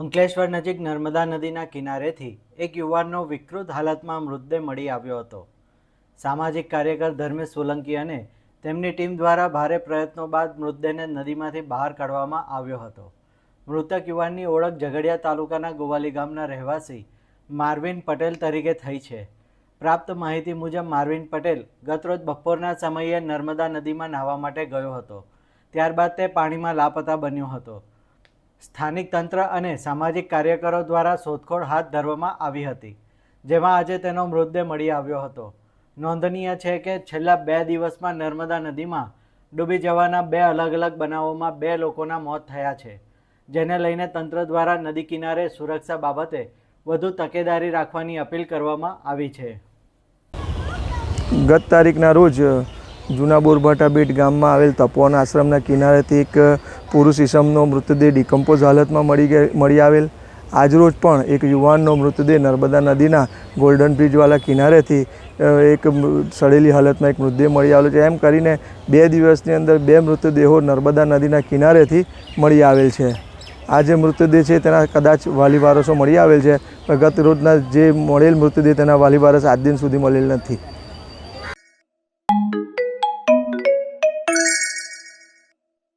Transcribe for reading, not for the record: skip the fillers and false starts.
અંકલેશ્વર નજીક નર્મદા નદીના કિનારેથી એક યુવાનનો વિકૃત હાલતમાં મૃતદેહ મળી આવ્યો હતો. સામાજિક કાર્યકર ધર્મેશ સોલંકી અને તેમની ટીમ દ્વારા ભારે પ્રયત્નો બાદ મૃતદેહને નદીમાંથી બહાર કાઢવામાં આવ્યો હતો. મૃતક યુવાનની ઓળખ ઝઘડિયા તાલુકાના ગોવાલી ગામના રહેવાસી માર્વિન પટેલ તરીકે થઈ છે. પ્રાપ્ત માહિતી મુજબ માર્વિન પટેલ ગતરોજ બપોરના સમયે નર્મદા નદીમાં નાહવા માટે ગયો હતો. ત્યારબાદ તે પાણીમાં લાપતા બન્યો હતો. સ્થાનિક તંત્ર અને સામાજિક કાર્યકરો દ્વારા શોધખોળ હાથ ધરવામાં આવી હતી, જેમાં આજે તેનો મૃતદેહ મળી આવ્યો હતો. નોંધનીય છે કે છેલ્લા 2 દિવસમાં નર્મદા નદીમાં ડૂબી જવાના 2 અલગ અલગ બનાવોમાં 2 લોકોના મોત થયા છે, જેને લઈને તંત્ર દ્વારા નદી કિનારે સુરક્ષા બાબતે વધુ તકેદારી રાખવાની અપીલ કરવામાં આવી છે. ગત તારીખના રોજ જૂના બોરભાટા બેટ ગામમાં આવેલ તપોવન આશ્રમના કિનારેથી એક પુરુષ ઈસમનો મૃતદેહ ડિકમ્પોઝ હાલતમાં મળી આવેલ. આજરોજ પણ એક યુવાનનો મૃતદેહ નર્મદા નદીના ગોલ્ડન બ્રિજવાળા કિનારેથી એક સડેલી હાલતમાં એક મૃતદેહ મળી આવેલો છે. એમ કરીને 2 દિવસની અંદર 2 મૃતદેહો નર્મદા નદીના કિનારેથી મળી આવેલ છે. આ જે મૃતદેહ છે તેના કદાચ વાલી વારસો મળી આવેલ છે, પણ ગત રોજના જે મળેલ મૃતદેહ તેના વાલી વારસ આજ દિન સુધી મળેલ નથી.